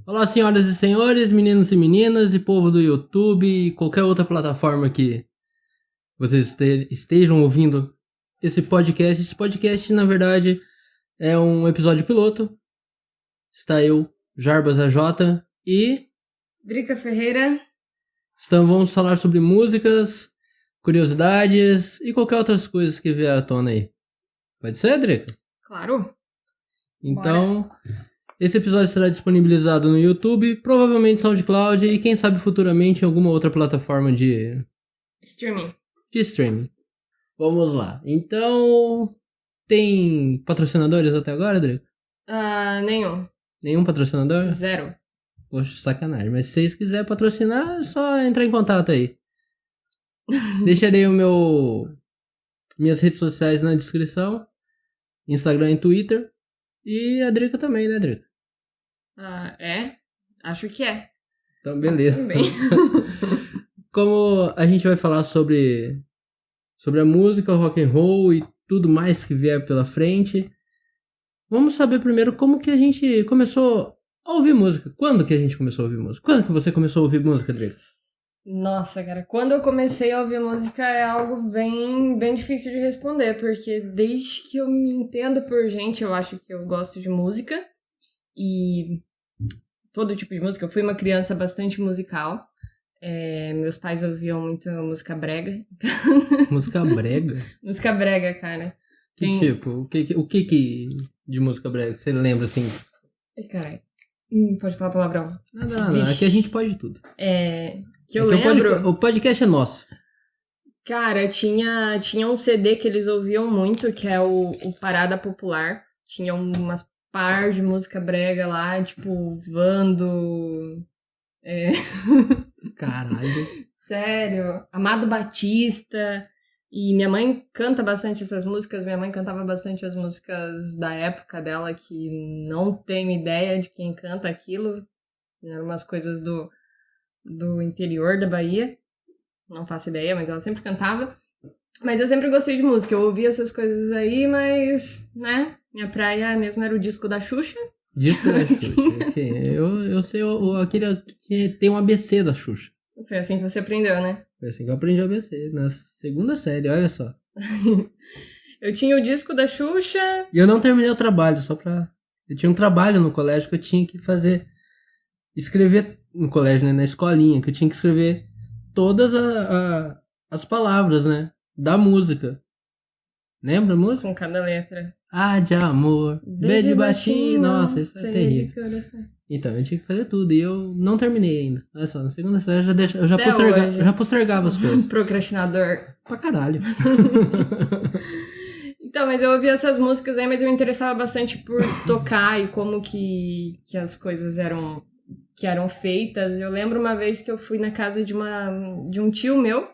Olá, senhoras e senhores, meninos e meninas, e povo do YouTube e qualquer outra plataforma que vocês estejam ouvindo esse podcast. Esse podcast, na verdade, é um episódio piloto. Está eu, Jarbas AJ, e Drica Ferreira. vamos falar sobre músicas, curiosidades e qualquer outras coisas que vier à tona aí. Pode ser, Drica? Claro. Então, esse episódio será disponibilizado no YouTube, provavelmente SoundCloud e quem sabe futuramente em alguma outra plataforma de streaming. Vamos lá. Então, tem patrocinadores até agora, Drica? Nenhum. Nenhum patrocinador? Zero. Poxa, sacanagem. Mas se vocês quiserem patrocinar, é só entrar em contato aí. Deixarei minhas redes sociais na descrição. Instagram e Twitter. E a Drica também, né, Drica? É? Acho que é. Então, beleza. Bem. Como a gente vai falar sobre a música, rock and roll e tudo mais que vier pela frente, vamos saber primeiro como que a gente começou a ouvir música. Quando que a gente começou a ouvir música? Quando que você começou a ouvir música, Drica? Nossa, cara, quando eu comecei a ouvir música é algo bem, bem difícil de responder, porque desde que eu me entendo por gente, eu acho que eu gosto de música e todo tipo de música. Eu fui uma criança bastante musical. Meus pais ouviam muito música brega. Música brega? Música brega, cara. Tipo, o que de música brega você lembra assim? Ai, caralho. Pode falar palavrão. Não. Aqui a gente pode tudo. Que eu lembro... O podcast é nosso. Cara, tinha um CD que eles ouviam muito, que é o Parada Popular. Tinha umas par de música brega lá, tipo, Vando... Caralho. Sério. Amado Batista. E minha mãe canta bastante essas músicas. Minha mãe cantava bastante as músicas da época dela, que não tenho ideia de quem canta aquilo. Eram umas coisas do interior da Bahia. Não faço ideia, mas ela sempre cantava. Mas eu sempre gostei de música. Eu ouvia essas coisas aí, mas, né? Minha praia mesmo era o disco da Xuxa. Disco da Xuxa. Okay. Eu sei aquele que tem um ABC da Xuxa. Foi assim que você aprendeu, né? Foi assim que eu aprendi o ABC, na segunda série, olha só. Eu tinha o disco da Xuxa... E eu não terminei o trabalho, eu tinha um trabalho no colégio que eu tinha que escrever no colégio, né, na escolinha, que eu tinha que escrever todas as palavras, né, da música. Lembra a música? Com cada letra. De amor, B de baixinho, nossa, isso é terrível. Então, eu tinha que fazer tudo e eu não terminei ainda. Olha só, na segunda série eu já postergava as coisas. Procrastinador. Pra caralho. Então, mas eu ouvia essas músicas aí, mas eu me interessava bastante por tocar e como que as coisas eram feitas. Eu lembro uma vez que eu fui na casa de um tio meu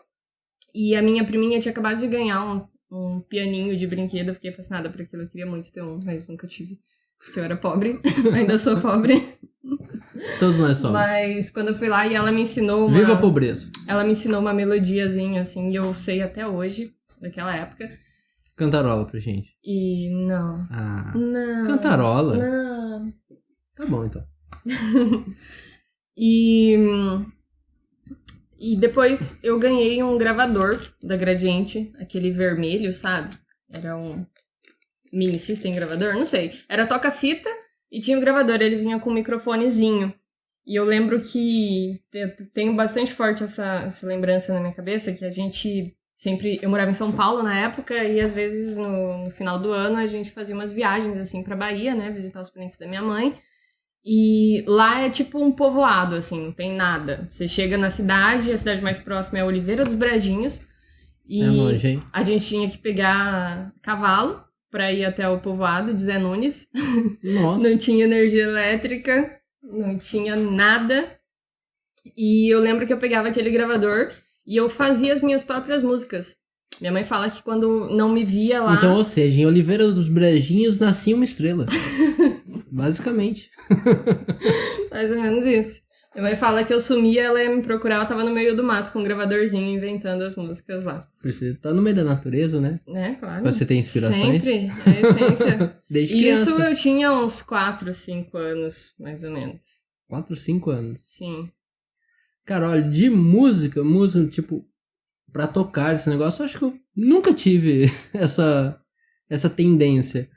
e a minha priminha tinha acabado de ganhar um pianinho de brinquedo. Eu fiquei fascinada por aquilo, eu queria muito ter um, mas nunca tive, porque eu era pobre, ainda sou pobre. Todos nós somos. Mas quando eu fui lá e ela me ensinou Viva a pobreza. Ela me ensinou uma melodiazinha, assim, e eu sei até hoje, daquela época. Cantarola pra gente. E não. Não. Cantarola? Não. Tá bom, então. E depois eu ganhei um gravador da Gradiente, aquele vermelho, sabe? Era um mini system gravador, não sei. Era toca-fita e tinha um gravador, ele vinha com um microfonezinho. E eu lembro que tenho bastante forte essa lembrança na minha cabeça, que a gente sempre... Eu morava em São Paulo na época e às vezes no final do ano a gente fazia umas viagens assim pra Bahia, né? Visitar os parentes da minha mãe. E lá é tipo um povoado, assim, não tem nada. Você chega na cidade, a cidade mais próxima é Oliveira dos Brejinhos. E é longe, hein? A gente tinha que pegar cavalo pra ir até o povoado de Zé Nunes. Nossa. Não tinha energia elétrica, não tinha nada. E eu lembro que eu pegava aquele gravador e eu fazia as minhas próprias músicas. Minha mãe fala que quando não me via lá... Então, ou seja, em Oliveira dos Brejinhos nascia uma estrela. Basicamente. Mais ou menos isso. Minha mãe fala que eu sumia, ela ia me procurar, ela tava no meio do mato com um gravadorzinho inventando as músicas lá. Precisa estar no meio da natureza, né? É, claro. Pra você ter inspirações. Sempre, é a essência. Desde criança. Isso eu tinha uns 4, 5 anos, mais ou menos. 4, 5 anos. Sim. Cara, olha, de música, tipo, pra tocar esse negócio, eu acho que eu nunca tive essa tendência.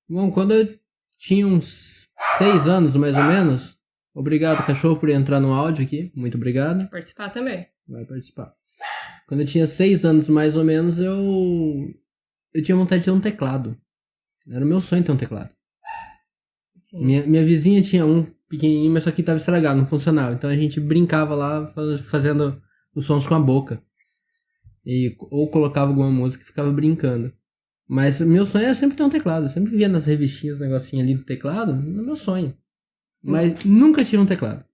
Bom, quando eu tinha uns 6 anos, mais ou menos, obrigado, cachorro, por entrar no áudio aqui, muito obrigado. Participar também. Vai participar. Quando eu tinha 6 anos, mais ou menos, eu tinha vontade de ter um teclado. Era o meu sonho ter um teclado. Sim. Minha vizinha tinha um pequenininho, mas só que tava estragado, não funcionava. Então a gente brincava lá fazendo os sons com a boca. Ou colocava alguma música e ficava brincando. Mas meu sonho era sempre ter um teclado. Eu sempre via nas revistinhas o negocinho ali do teclado. No meu sonho. Mas nunca tive um teclado.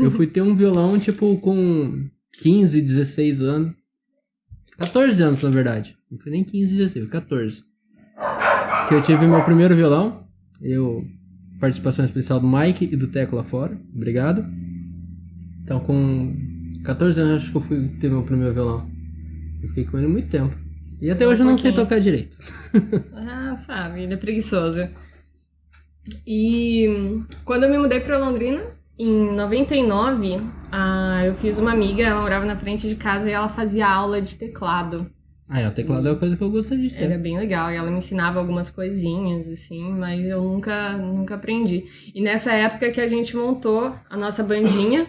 Eu fui ter um violão, tipo, com 15, 16 anos. 14 anos, na verdade. Não foi nem 15, 16, 14. Que eu tive meu primeiro violão. Participação especial do Mike e do Teco lá fora. Obrigado. Então, com 14 anos, acho que eu fui ter meu primeiro violão. Eu fiquei com ele muito tempo. E até hoje eu não sei tocar direito. Ah, sabe, ele é preguiçoso. E quando eu me mudei pra Londrina, em 99, eu fiz uma amiga, ela morava na frente de casa e ela fazia aula de teclado. O teclado é uma coisa que eu gostaria de ter. Era bem legal, e ela me ensinava algumas coisinhas, assim, mas eu nunca aprendi. E nessa época que a gente montou a nossa bandinha,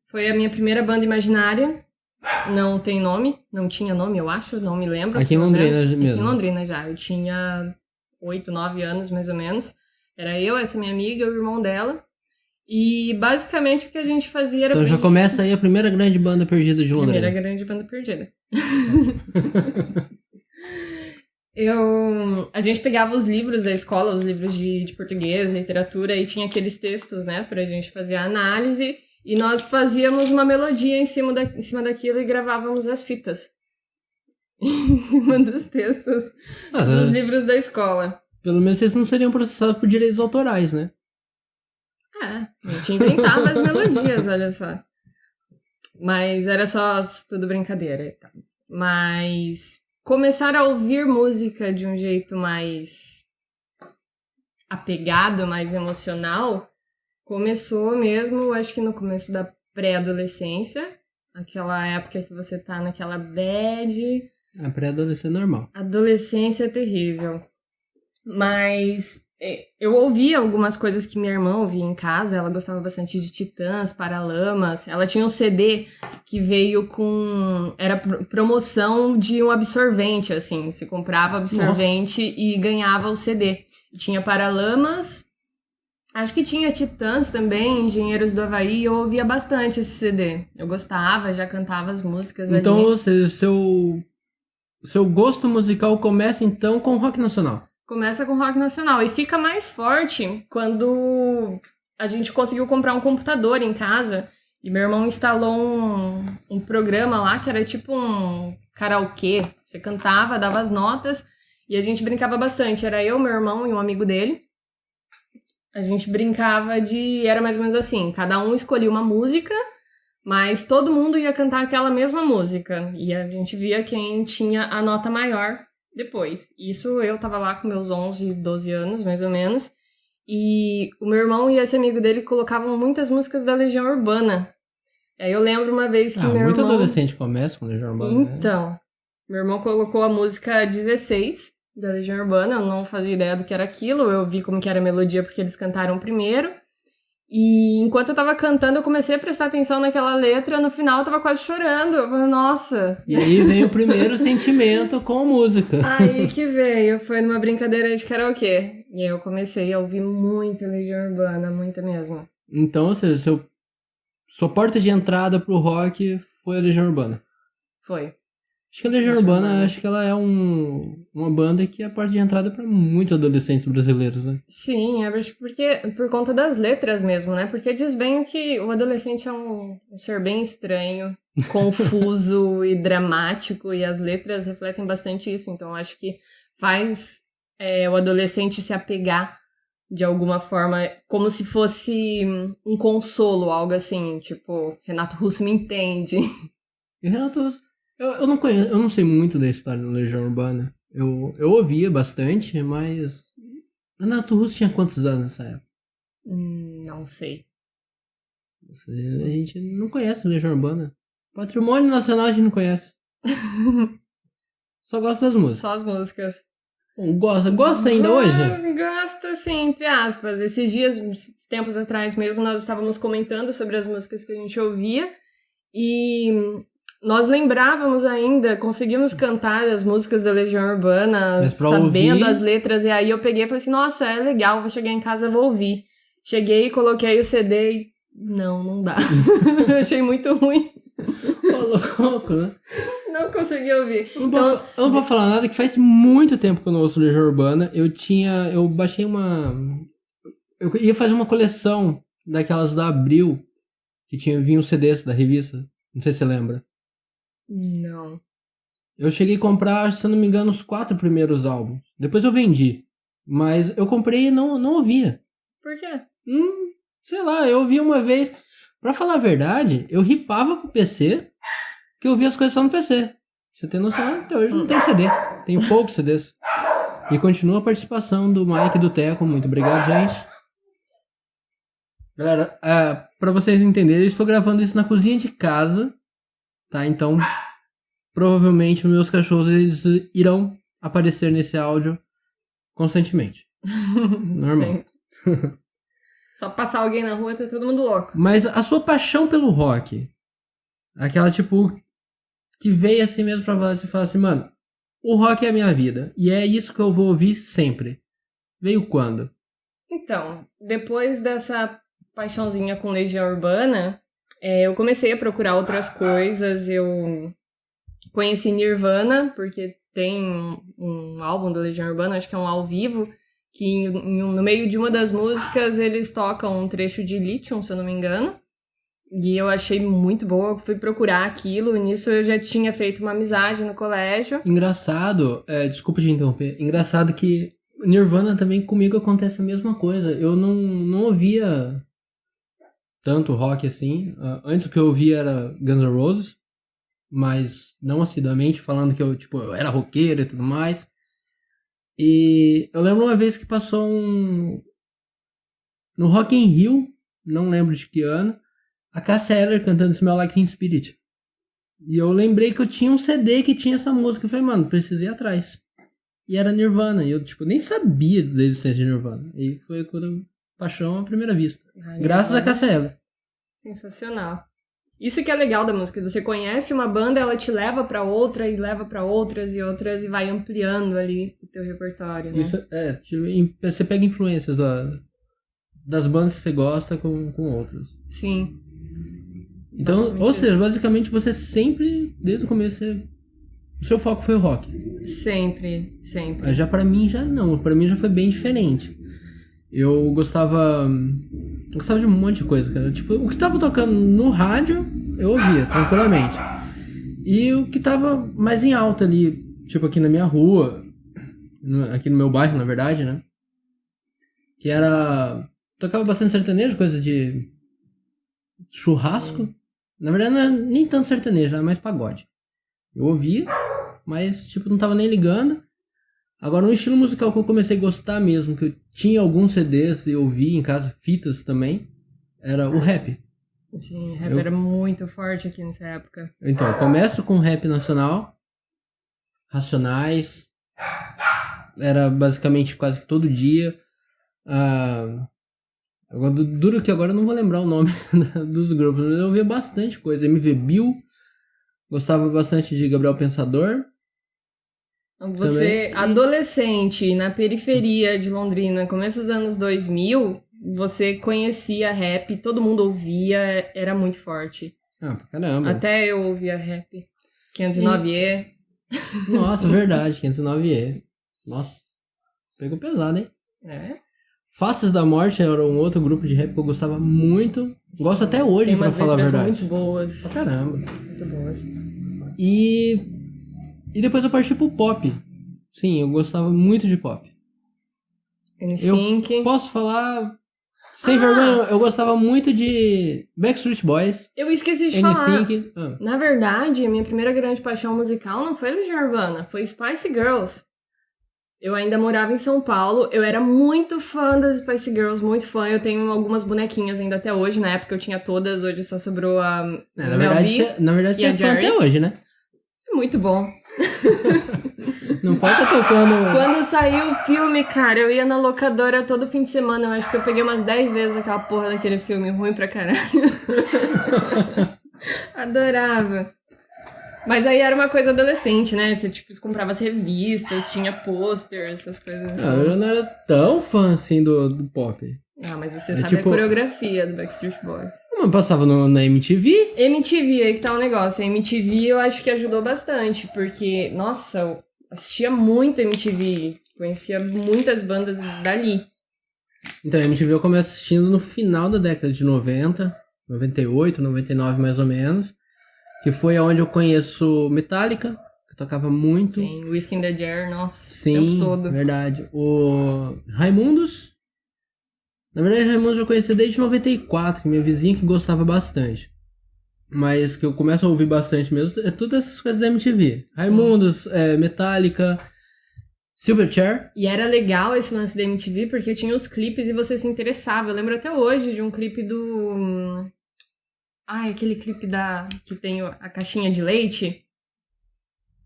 foi a minha primeira banda imaginária. Não tem nome, não tinha nome, eu acho, não me lembro. Aqui em Londrina mesmo. Aqui em Londrina já, eu tinha 8, 9 anos mais ou menos. Era eu, essa minha amiga, o irmão dela. E basicamente o que a gente fazia era... Então já começa aí a primeira grande banda perdida de Londrina. Primeira grande banda perdida. A gente pegava os livros da escola, os livros de português, literatura, e tinha aqueles textos, né, pra gente fazer a análise, e nós fazíamos uma melodia em cima daquilo e gravávamos as fitas. Em cima dos textos dos livros da escola. Pelo menos vocês não seriam processados por direitos autorais, né? A gente inventava as melodias, olha só. Mas era só tudo brincadeira e tal. Mas começar a ouvir música de um jeito mais apegado, mais emocional, começou mesmo, acho que no começo da pré-adolescência, aquela época que você tá naquela bad. A pré-adolescência é normal. Adolescência é terrível. Mas eu ouvia algumas coisas que minha irmã ouvia em casa. Ela gostava bastante de Titãs, Paralamas. Ela tinha um CD que veio com... Era promoção de um absorvente, assim. Você comprava absorvente e ganhava o CD. E tinha Paralamas. Acho que tinha Titãs também, Engenheiros do Havaí. Eu ouvia bastante esse CD. Eu gostava, já cantava as músicas então, ali. Então, seu gosto musical começa, então, com rock nacional? Começa com rock nacional e fica mais forte quando a gente conseguiu comprar um computador em casa e meu irmão instalou um programa lá que era tipo um karaokê. Você cantava, dava as notas e a gente brincava bastante. Era eu, meu irmão e um amigo dele. A gente brincava era mais ou menos assim, cada um escolhia uma música, mas todo mundo ia cantar aquela mesma música e a gente via quem tinha a nota maior depois. Isso eu tava lá com meus 11, 12 anos, mais ou menos. E o meu irmão e esse amigo dele colocavam muitas músicas da Legião Urbana. Aí eu lembro uma vez que meu irmão... Muito adolescente começa com Legião Urbana. Então, meu irmão colocou a música 16 da Legião Urbana. Eu não fazia ideia do que era aquilo. Eu vi como que era a melodia porque eles cantaram primeiro. E enquanto eu tava cantando, eu comecei a prestar atenção naquela letra. No final, eu tava quase chorando. Eu falei, nossa! E aí veio o primeiro sentimento com a música. Aí que veio. Foi numa brincadeira de karaokê. E aí eu comecei a ouvir muito Legião Urbana, muita mesmo. Então, ou seja, sua porta de entrada pro rock foi a Legião Urbana. Foi. Acho que a Legião Urbana, acho que ela é uma banda que é a porta de entrada para muitos adolescentes brasileiros, né? Sim, acho porque por conta das letras mesmo, né? Porque diz bem que o adolescente é um ser bem estranho, confuso e dramático, e as letras refletem bastante isso. Então acho que faz o adolescente se apegar de alguma forma, como se fosse um consolo, algo assim, tipo, Renato Russo me entende. E Renato Russo... Eu não conheço, eu não sei muito da história da Legião Urbana. Eu ouvia bastante, mas... Renato Russo tinha quantos anos nessa época? Não sei. A gente não conhece Legião Urbana. Patrimônio Nacional a gente não conhece. Só gosta das músicas. Só as músicas. Gosta ainda hoje? Gosto, assim, entre aspas. Esses dias, tempos atrás mesmo, nós estávamos comentando sobre as músicas que a gente ouvia e nós lembrávamos ainda, conseguimos cantar as músicas da Legião Urbana, sabendo ouvir... as letras, e aí eu peguei e falei assim, nossa, é legal, vou chegar em casa e vou ouvir. Cheguei, coloquei o CD e não dá. Eu achei muito ruim. Ô, louco, né? Não consegui ouvir. Eu não vou falar nada, que faz muito tempo que eu não ouço Legião Urbana. Eu baixei uma... Eu ia fazer uma coleção daquelas da Abril, que vinha os CDs da revista. Não sei se você lembra. Não. Eu cheguei a comprar, se eu não me engano, os 4 primeiros álbuns. Depois eu vendi. Mas eu comprei e não ouvia. Por quê? Sei lá, eu ouvi uma vez... Pra falar a verdade, eu ripava pro PC, que eu ouvia as coisas só no PC. Você tem noção? Até hoje não tem CD. Tenho poucos CDs. E continua a participação do Mike e do Teco. Muito obrigado, gente. Galera, pra vocês entenderem, eu estou gravando isso na cozinha de casa. Tá? Então, provavelmente meus cachorros eles irão aparecer nesse áudio constantemente. Normal. Só passar alguém na rua, tá todo mundo louco. Mas a sua paixão pelo rock, aquela tipo, que veio assim mesmo pra você falar assim, mano, o rock é a minha vida. E é isso que eu vou ouvir sempre. Veio quando? Então, depois dessa paixãozinha com Legião Urbana, eu comecei a procurar outras coisas. Eu conheci Nirvana, porque tem um álbum da Legião Urbana, acho que é um ao vivo, que no meio de uma das músicas eles tocam um trecho de Lithium, se eu não me engano. E eu achei muito boa, fui procurar aquilo, e nisso eu já tinha feito uma amizade no colégio. Engraçado, desculpa te interromper, engraçado que Nirvana também comigo acontece a mesma coisa. Eu não ouvia tanto rock assim. Antes o que eu ouvia era Guns N' Roses, mas não assiduamente, falando que eu era roqueiro e tudo mais. E eu lembro uma vez que passou no Rock in Rio, não lembro de que ano, a Cássia Eller cantando Smell Like Teen Spirit. E eu lembrei que eu tinha um CD que tinha essa música. Eu falei, mano, precisei ir atrás. E era Nirvana. E eu, nem sabia da existência de Nirvana. E foi quando paixão à primeira vista. Graças a Cássia Eller. Sensacional. Isso que é legal da música. Você conhece uma banda, ela te leva pra outra e leva pra outras e vai ampliando ali o teu repertório, né? Isso, você pega influências das bandas que você gosta com outras. Sim. Então, ou seja, basicamente você sempre, desde o começo, o seu foco foi o rock. Sempre. Já pra mim já não, pra mim já foi bem diferente. Eu gostava de um monte de coisa, cara. Tipo, o que tava tocando no rádio, eu ouvia tranquilamente. E o que tava mais em alta ali, tipo aqui na minha rua, aqui no meu bairro, na verdade, né? Que era... Tocava bastante sertanejo, coisa de churrasco. Na verdade, não é nem tanto sertanejo, era mais pagode. Eu ouvia, mas, não tava nem ligando. Agora, um estilo musical que eu comecei a gostar mesmo, que eu tinha alguns CDs e eu ouvia em casa, fitas também, era o rap. Sim, rap era muito forte aqui nessa época. Então, eu começo com rap nacional, Racionais, era basicamente quase que todo dia. Duro que agora eu não vou lembrar o nome dos grupos, mas eu ouvia bastante coisa. MV Bill, gostava bastante de Gabriel Pensador. Você, também. Adolescente, na periferia de Londrina, começo dos anos 2000, você conhecia rap, todo mundo ouvia, era muito forte. Pra caramba. Até eu ouvia rap. 509E. Nossa, verdade, 509E. Nossa, pegou pesado, hein? Faces da Morte era um outro grupo de rap que eu gostava muito. Gosto até hoje, pra falar a verdade. Muito boas. Pra caramba. Muito boas. E depois eu parti pro pop. Sim, eu gostava muito de pop. NSYNC. Eu posso falar... Sem vergonha, eu gostava muito de Backstreet Boys. Eu esqueci de NSYNC. falar. Na verdade, a minha primeira grande paixão musical não foi Legião Urbana, foi Spice Girls. Eu ainda morava em São Paulo, eu era muito fã das Spice Girls, muito fã. Eu tenho algumas bonequinhas ainda até hoje, na época eu tinha todas, hoje só sobrou a Na verdade, você é fã até hoje, né? Muito bom. Não pode estar tocando... Quando saiu o filme, cara, eu ia na locadora todo fim de semana. Eu acho que eu peguei umas 10 vezes aquela porra daquele filme, ruim pra caralho. Adorava. Mas aí era uma coisa adolescente, né? Você, tipo, comprava as revistas, tinha pôster, essas coisas assim. Eu não era tão fã, assim, do pop. Ah, mas você sabe a coreografia do Backstreet Boys. Não passava na MTV? MTV, aí que tá o negócio. A MTV eu acho que ajudou bastante, porque, nossa, eu assistia muito MTV. Conhecia muitas bandas dali. Então, a MTV eu comecei assistindo no final da década de 90, 98, 99 mais ou menos. Que foi onde eu conheço Metallica, que tocava muito. Sim, Whiskey in the Jar, nossa, sim, o tempo todo. Verdade. O Raimundos. Na verdade, Raimundos eu conheci desde 94, que minha vizinha que gostava bastante. Mas que eu começo a ouvir bastante mesmo, é todas essas coisas da MTV. Raimundos, Metallica, Silverchair. E era legal esse lance da MTV, porque tinha os clipes e você se interessava. Eu lembro até hoje de um clipe do... aquele clipe que tem a caixinha de leite.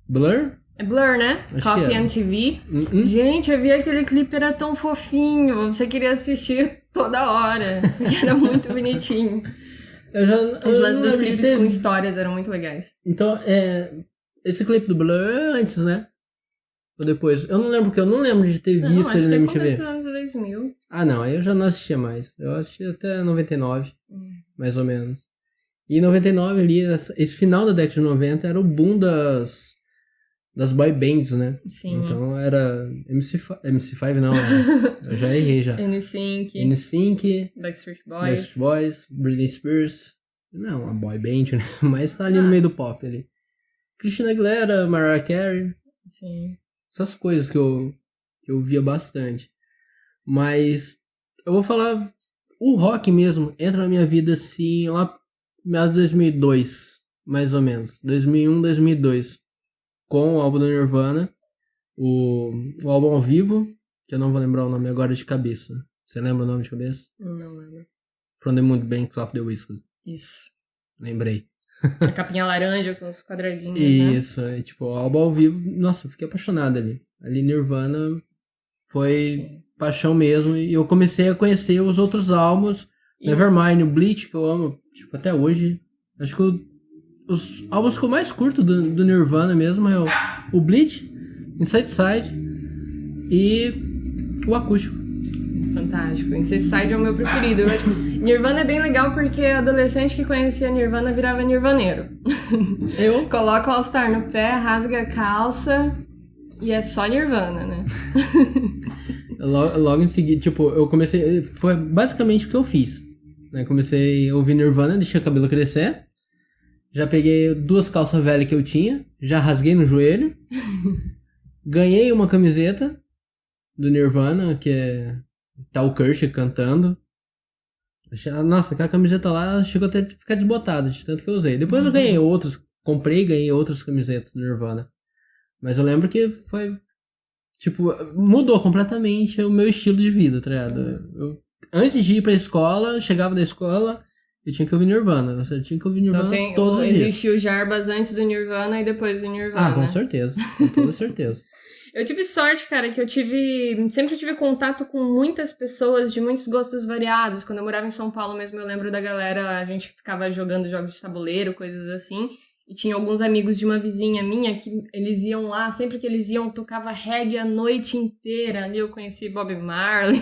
Blur? É Blur, né? Acho Coffee que é. MTV. Gente, eu vi aquele clipe, era tão fofinho. Você queria assistir toda hora. Era muito bonitinho. Os lances dos clipes com histórias eram muito legais. Então, esse clipe do Blur é antes, né? Ou depois? Eu não lembro, porque eu não lembro de ter visto ele na MTV. Acho que anos 2000. Ah, não, aí eu já não assistia mais. Eu assistia até 99, mais ou menos. E em 99 ali, esse final da década de 90 era o boom das boy bands, né? Sim. Então era MC5 não, eu já errei já. NSYNC, Backstreet Boys, Britney Spears. Não, uma boy band, né? Mas tá ali no meio do pop ali. Christina Aguilera, Mariah Carey. Sim. Essas coisas que eu via bastante. Mas eu vou falar, o rock mesmo entra na minha vida assim, lá meados de 2002, mais ou menos. 2001, 2002. Com o álbum do Nirvana. O álbum ao vivo, que eu não vou lembrar o nome agora de cabeça. Você lembra o nome de cabeça? Não lembro. From the Moonbanks of the Whiskey. Isso. Lembrei. A capinha laranja com os quadradinhos, Isso, né? Tipo, o álbum ao vivo, nossa, eu fiquei apaixonado ali. Ali Nirvana foi paixão mesmo. E eu comecei a conhecer os outros álbuns. Nevermind, o Bleach, que eu amo, tipo, até hoje. Acho que os álbuns que eu mais curto do Nirvana mesmo é o Bleach, Inside Side e o acústico. Fantástico. Inside Side é o meu preferido. Eu acho Nirvana é bem legal porque adolescente que conhecia Nirvana virava nirvaneiro. Eu coloco o All-Star no pé, rasga a calça e é só Nirvana, né? Logo em seguida, tipo, eu comecei... Foi basicamente o que eu fiz. Né? Comecei a ouvir Nirvana, deixei o cabelo crescer. Já peguei 2 calças velhas que eu tinha. Já rasguei no joelho. Ganhei uma camiseta do Nirvana, que tá o Kurt cantando. Nossa, aquela camiseta lá chegou até a ficar desbotada, de tanto que eu usei. Depois eu ganhei outros. Comprei e ganhei outras camisetas do Nirvana. Mas eu lembro que foi... Tipo, mudou completamente o meu estilo de vida, tá ligado? Antes de ir pra escola, chegava da escola, eu tinha que ouvir Nirvana. Você tinha que ouvir Nirvana todos os dias. Existiu o Jarbas antes do Nirvana e depois do Nirvana. Ah, com certeza. Com toda certeza. Eu tive sorte, cara, que sempre tive contato com muitas pessoas de muitos gostos variados. Quando eu morava em São Paulo mesmo, eu lembro da galera, a gente ficava jogando jogos de tabuleiro, coisas assim. E tinha alguns amigos de uma vizinha minha que eles iam lá, sempre que eles iam, tocava reggae a noite inteira. Ali eu conheci Bob Marley,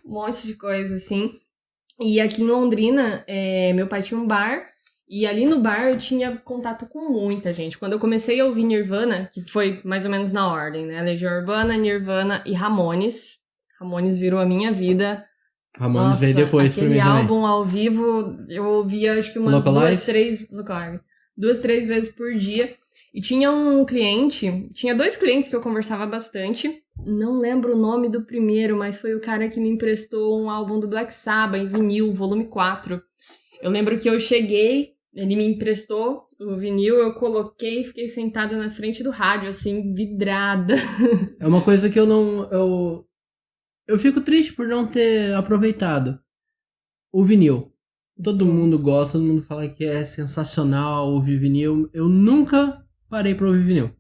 um monte de coisa, assim. E aqui em Londrina, meu pai tinha um bar, e ali no bar eu tinha contato com muita gente. Quando eu comecei a ouvir Nirvana, que foi mais ou menos na ordem, né? Legião Urbana, Nirvana e Ramones. Ramones virou a minha vida. Ramones veio depois pra mim também. Aquele álbum ao vivo, eu ouvia acho que umas 2, 3 vezes por dia. E tinha tinha 2 clientes que eu conversava bastante. Não lembro o nome do primeiro, mas foi o cara que me emprestou um álbum do Black Sabbath em vinil, volume 4. Eu lembro que eu cheguei Ele me emprestou o vinil, eu coloquei e fiquei sentada na frente do rádio, assim, vidrada. É uma coisa que eu não... Eu fico triste por não ter aproveitado o vinil. Todo mundo gosta, todo mundo fala que é sensacional ouvir vinil. Eu nunca parei pra ouvir vinil.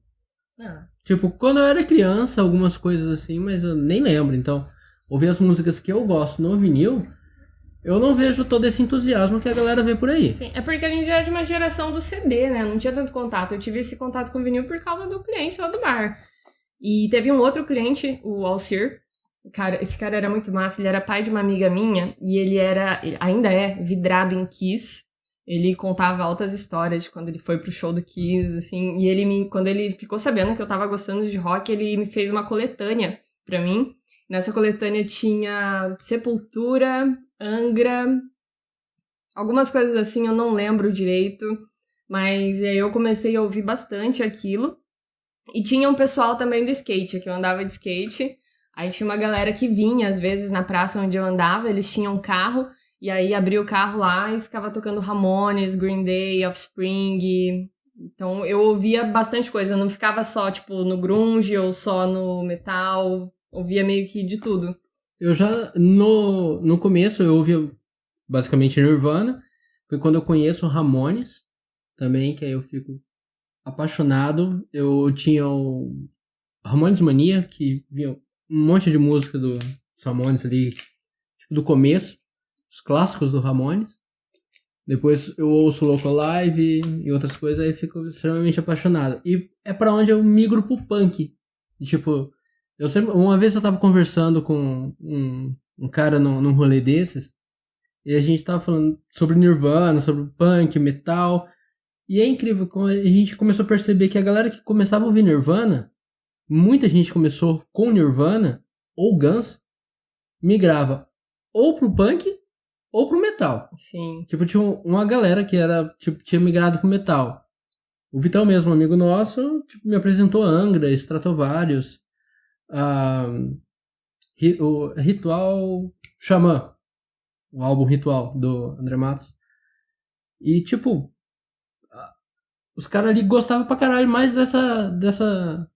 Tipo, quando eu era criança, algumas coisas assim, mas eu nem lembro. Então, ouvir as músicas que eu gosto no vinil, eu não vejo todo esse entusiasmo que a galera vê por aí. Sim, é porque a gente já é de uma geração do CD, né? Não tinha tanto contato. Eu tive esse contato com o vinil por causa do cliente lá do bar. E teve um outro cliente, o Alcir. Esse cara era muito massa, ele era pai de uma amiga minha e ele ainda é vidrado em Kiss. Ele contava altas histórias de quando ele foi pro show do Kiss, assim, e quando ele ficou sabendo que eu tava gostando de rock, ele me fez uma coletânea pra mim. Nessa coletânea tinha Sepultura, Angra, algumas coisas assim, eu não lembro direito, mas aí eu comecei a ouvir bastante aquilo. E tinha um pessoal também do skate, que eu andava de skate. Aí tinha uma galera que vinha, às vezes, na praça onde eu andava, eles tinham um carro, e aí abria o carro lá e ficava tocando Ramones, Green Day, Offspring. Então eu ouvia bastante coisa, não ficava só, tipo, no grunge ou só no metal, ouvia meio que de tudo. Eu já, no começo, eu ouvia basicamente Nirvana, foi quando eu conheço Ramones, também, que aí eu fico apaixonado. Eu tinha o Ramones Mania, que vinha um monte de música do Ramones ali, tipo, do começo, os clássicos do Ramones. Depois eu ouço Loco Live e outras coisas, aí fico extremamente apaixonado. E é pra onde eu migro pro punk. Tipo, uma vez eu tava conversando com um cara num rolê desses, e a gente tava falando sobre Nirvana, sobre punk, metal. E é incrível como a gente começou a perceber que a galera que começava a ouvir Nirvana, muita gente começou com Nirvana ou Guns, migrava ou pro punk ou pro metal. Sim. Tipo, tinha uma galera que era, tipo, tinha migrado pro metal. O Vitão mesmo, amigo nosso, tipo, me apresentou Angra, Stratovarius, o Ritual Xamã, o álbum Ritual do André Matos. E, tipo, os caras ali gostavam pra caralho mais dessa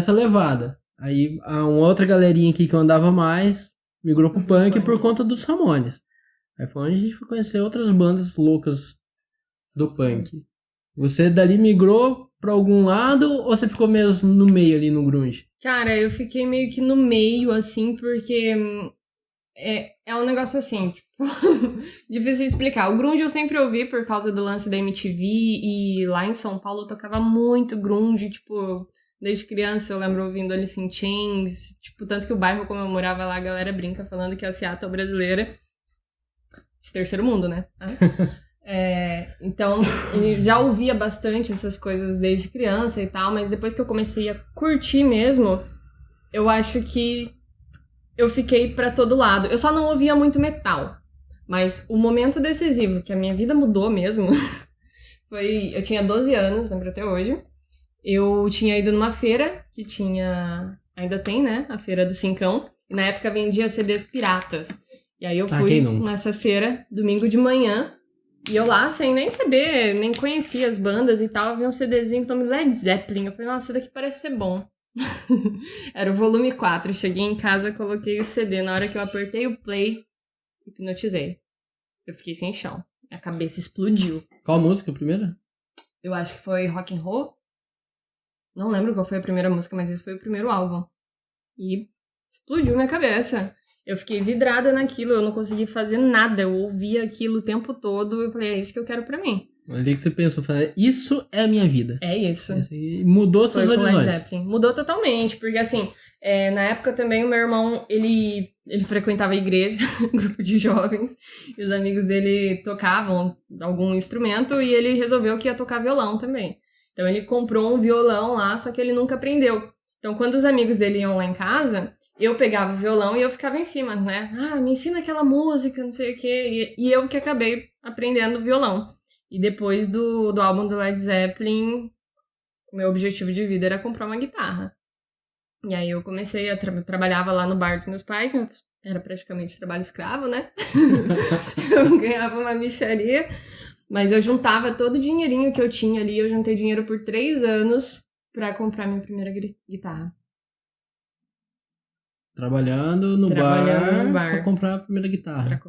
levada. Aí uma outra galerinha aqui que eu andava mais migrou pro punk por conta dos Ramones. Aí foi onde a gente foi conhecer outras bandas loucas do punk. Você dali migrou pra algum lado ou você ficou mesmo no meio ali no grunge? Cara, eu fiquei meio que no meio, assim, porque é um negócio assim, tipo, difícil de explicar. O grunge eu sempre ouvi por causa do lance da MTV e lá em São Paulo eu tocava muito grunge, tipo, desde criança eu lembro ouvindo Alice in Chains, tipo, tanto que o bairro como eu morava lá, a galera brinca falando que a Seattle brasileira de terceiro mundo, né? Então, eu já ouvia bastante essas coisas desde criança e tal, mas depois que eu comecei a curtir mesmo, eu acho que eu fiquei pra todo lado. Eu só não ouvia muito metal, mas o momento decisivo que a minha vida mudou mesmo foi... Eu tinha 12 anos, lembro até hoje. Eu tinha ido numa feira que tinha... Ainda tem, né? A Feira do Cincão. E na época vendia CDs piratas. E aí eu fui nessa feira, domingo de manhã, e eu lá, sem nem saber, nem conhecia as bandas e tal, eu vi um CDzinho com o nome Led Zeppelin. Eu falei, nossa, isso daqui parece ser bom. Era o volume 4. Cheguei em casa, coloquei o CD. Na hora que eu apertei o play, hipnotizei. Eu fiquei sem chão. A cabeça explodiu. Qual música a primeira? Eu acho que foi Rock and Roll. Não lembro qual foi a primeira música, mas esse foi o primeiro álbum. E explodiu minha cabeça. Eu fiquei vidrada naquilo, eu não consegui fazer nada. Eu ouvia aquilo o tempo todo. Eu falei, é isso que eu quero pra mim. Ali que você pensou, isso é a minha vida. É isso. Mudou seus horizontes. Led Zeppelin. Mudou totalmente, porque assim, na época também o meu irmão, ele frequentava a igreja, um grupo de jovens, e os amigos dele tocavam algum instrumento e ele resolveu que ia tocar violão também. Então ele comprou um violão lá, só que ele nunca aprendeu. Então quando os amigos dele iam lá em casa, eu pegava o violão e eu ficava em cima, né? Me ensina aquela música, não sei o quê. E eu que acabei aprendendo violão. E depois do álbum do Led Zeppelin, o meu objetivo de vida era comprar uma guitarra. E aí eu comecei a trabalhava lá no bar dos meus pais, era praticamente trabalho escravo, né? Eu ganhava uma mixaria. Mas eu juntava todo o dinheirinho que eu tinha ali. Eu juntei dinheiro por 3 anos pra comprar minha primeira guitarra. Trabalhando no bar pra comprar a primeira guitarra.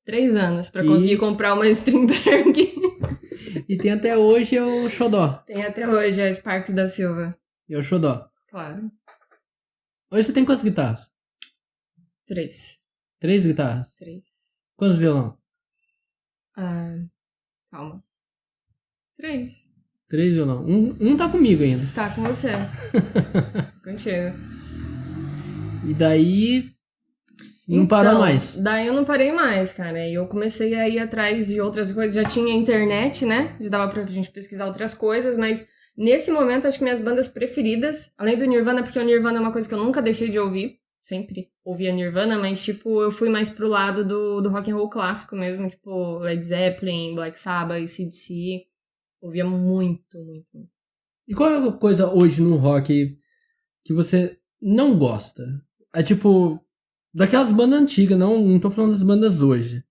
3 anos pra conseguir comprar uma Strindberg. E tem até hoje o Xodó. Tem até hoje a Sparks da Silva. E o Xodó. Claro. Hoje você tem quantas guitarras? 3. 3 guitarras? 3. Quantos violão? Calma. 3. 3 violão. Um tá comigo ainda. Tá com você. Contigo. E daí... Não parou mais. Daí eu não parei mais, cara. E eu comecei a ir atrás de outras coisas. Já tinha internet, né? Já dava pra gente pesquisar outras coisas, mas nesse momento acho que minhas bandas preferidas, além do Nirvana, porque o Nirvana é uma coisa que eu nunca deixei de ouvir. Sempre ouvia Nirvana, mas tipo, eu fui mais pro lado do rock and roll clássico mesmo, tipo Led Zeppelin, Black Sabbath, AC/DC. Ouvia muito, muito, muito. E qual é a coisa hoje no rock que você não gosta? É tipo... Daquelas bandas antigas, não tô falando das bandas hoje.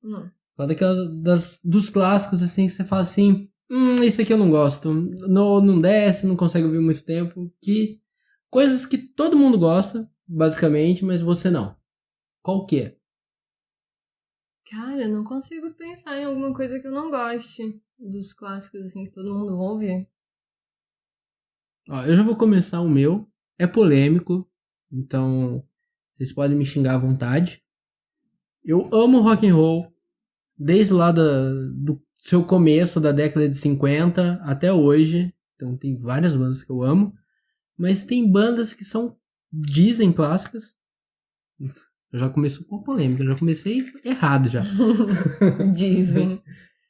Fala daquelas dos clássicos, assim, que você fala assim, esse aqui eu não gosto. Não desce, não consegue ouvir muito tempo. Coisas que todo mundo gosta, basicamente, mas você não. Qual que é? Cara, eu não consigo pensar em alguma coisa que eu não goste dos clássicos, assim, que todo mundo ouve. Ó, eu já vou começar o meu. É polêmico, então... Vocês podem me xingar à vontade. Eu amo rock and roll. Desde lá do seu começo, da década de 50 até hoje. Então tem várias bandas que eu amo. Mas tem bandas que dizem clássicas. Eu já comecei com polêmica. Eu já comecei errado já. Dizem. O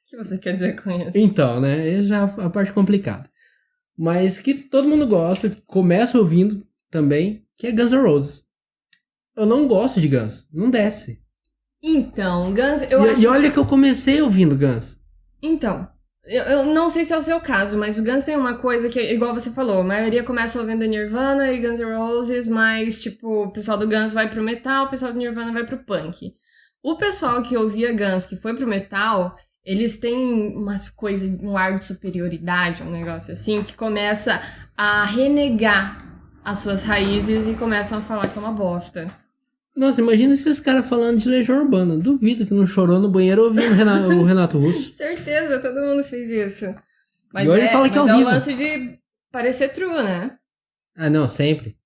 que você quer dizer com isso? Então, né? É já a parte complicada. Mas que todo mundo gosta. Começa ouvindo também. Que é Guns N' Roses. Eu não gosto de Guns. Não desce. Então, Guns... E olha que eu comecei ouvindo Guns. Então, eu não sei se é o seu caso, mas o Guns tem uma coisa que, igual você falou, a maioria começa ouvindo Nirvana e Guns N' Roses, mas, tipo, o pessoal do Guns vai pro metal, o pessoal do Nirvana vai pro punk. O pessoal que ouvia Guns, que foi pro metal, eles têm umas coisas, um ar de superioridade, um negócio assim, que começa a renegar as suas raízes e começam a falar que é uma bosta. Nossa, imagina esses caras falando de Legião Urbana. Duvido que não chorou no banheiro ouvindo o Renato Russo. Certeza, todo mundo fez isso. Mas e hoje fala que é horrível. É o lance de parecer true, né? Ah, não, sempre.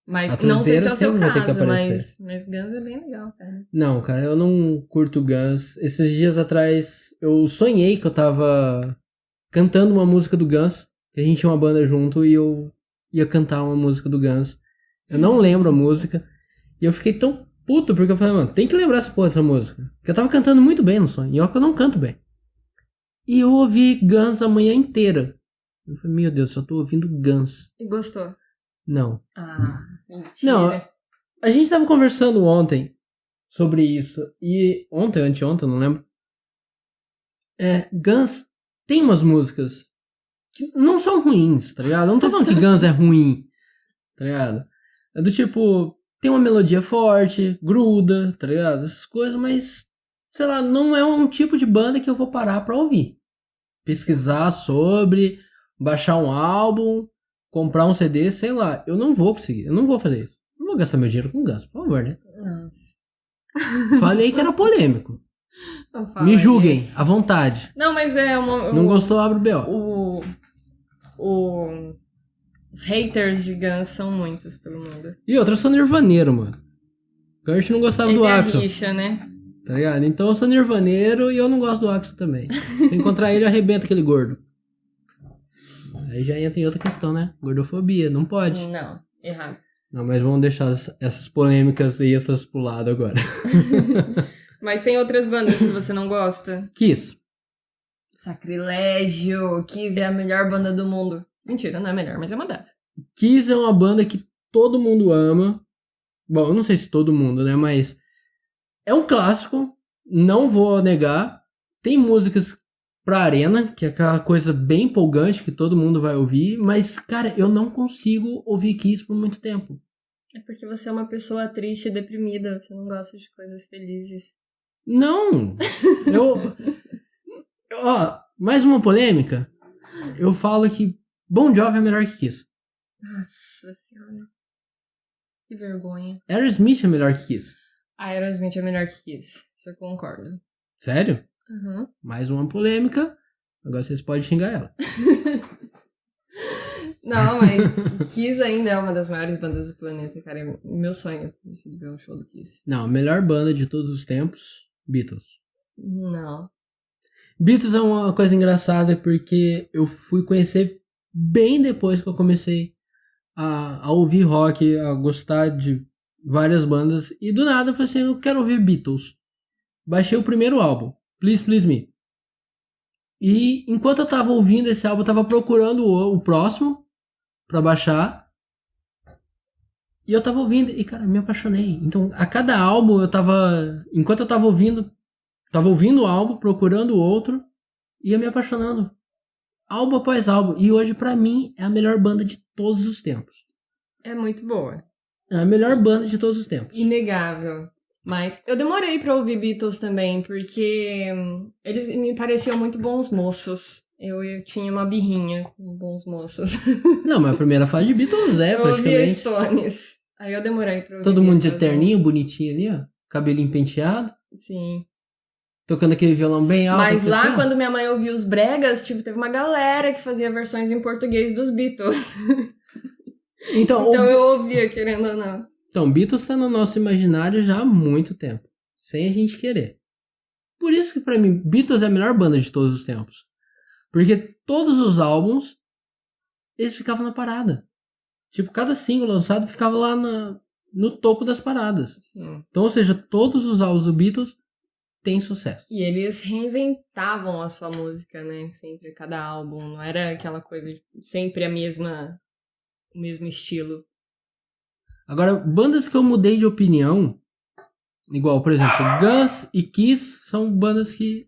Mas não sei se é o seu caso, mas Guns é bem legal, cara. Não, cara, eu não curto Guns. Esses dias atrás, eu sonhei que eu tava cantando uma música do Guns. Que a gente tinha uma banda junto e eu ia cantar uma música do Guns. Eu não lembro a música. E eu fiquei tão puto, porque eu falei, mano, tem que lembrar essa porra dessa música. Porque eu tava cantando muito bem no sonho. E olha que eu não canto bem. E eu ouvi Guns a manhã inteira. Eu falei, meu Deus, só tô ouvindo Guns. E gostou? Não. Ah, mentira. Não, a gente tava conversando ontem sobre isso. E ontem, anteontem, não lembro. Guns tem umas músicas que não são ruins, tá ligado? Eu não tô falando que Guns é ruim, tá ligado? É do tipo... Tem uma melodia forte, gruda, tá ligado? Essas coisas, mas, sei lá, não é um tipo de banda que eu vou parar pra ouvir. Pesquisar sobre, baixar um álbum, comprar um CD, sei lá. Eu não vou conseguir, eu não vou fazer isso. Não vou gastar meu dinheiro com Guns, por favor, né? Nossa. Falei que era polêmico. Me julguem, à vontade. Não, mas não gostou, abre o BO. Os haters de Guns são muitos pelo mundo. E outra, eu sou nirvaneiro, mano. A gente não gostava do Axl. Rixa, né? Tá ligado? Então eu sou nirvaneiro e eu não gosto do Axl também. Se encontrar ele, arrebenta aquele gordo. Aí já entra em outra questão, né? Gordofobia, não pode. Não, errado. Não, mas vamos deixar essas polêmicas extras pro lado agora. Mas tem outras bandas que você não gosta? Kiss. Sacrilégio. Kiss é a melhor banda do mundo. Mentira, não é melhor, mas é uma dessas. Kiss é uma banda que todo mundo ama. Bom, eu não sei se todo mundo, né? Mas é um clássico, não vou negar. Tem músicas pra arena, que é aquela coisa bem empolgante que todo mundo vai ouvir. Mas, cara, eu não consigo ouvir Kiss por muito tempo. É porque você é uma pessoa triste e deprimida. Você não gosta de coisas felizes. Não! Ó, mais uma polêmica. Eu falo que Bon Jovi é melhor que Kiss. Nossa senhora. Que vergonha. Aerosmith é melhor que Kiss. A Aerosmith é melhor que Kiss. Isso eu concordo. Sério? Uhum. Mais uma polêmica. Agora vocês podem xingar ela. Não, mas Kiss ainda é uma das maiores bandas do planeta, cara. É meu sonho de ver um show do Kiss. Não, a melhor banda de todos os tempos, Beatles. Não. Beatles é uma coisa engraçada porque eu fui conhecer bem depois que eu comecei a ouvir rock, a gostar de várias bandas. E do nada eu falei assim, eu quero ouvir Beatles. Baixei o primeiro álbum, Please Please Me. E enquanto eu tava ouvindo esse álbum, eu tava procurando o próximo pra baixar. E eu tava ouvindo e, cara, me apaixonei. Então, a cada álbum eu tava... Enquanto eu tava ouvindo o álbum, procurando o outro, ia me apaixonando. Álbum após álbum. E hoje, pra mim, é a melhor banda de todos os tempos. É muito boa. É a melhor banda de todos os tempos. Inegável. Mas eu demorei pra ouvir Beatles também, porque eles me pareciam muito bons moços. Eu tinha uma birrinha com bons moços. Não, mas a primeira fase de Beatles eu ouvia praticamente. Stones. Aí eu demorei pra ouvir Todo mundo de Beatles, terninho, bonitinho ali, ó. Cabelinho penteado. Sim. Tocando aquele violão bem alto. Mas lá, assim, quando minha mãe ouvia os bregas, tipo, teve uma galera que fazia versões em português dos Beatles. Então, Então eu ouvia, querendo ou não. Então, Beatles tá no nosso imaginário já há muito tempo. Sem a gente querer. Por isso que pra mim, Beatles é a melhor banda de todos os tempos. Porque todos os álbuns, eles ficavam na parada. Tipo, cada single lançado ficava lá no topo das paradas. Sim. Então, ou seja, todos os álbuns do Beatles têm sucesso. E eles reinventavam a sua música, né? Sempre, cada álbum. Não era aquela coisa de sempre o mesmo estilo. Agora, bandas que eu mudei de opinião, igual, por exemplo, Guns e Kiss são bandas que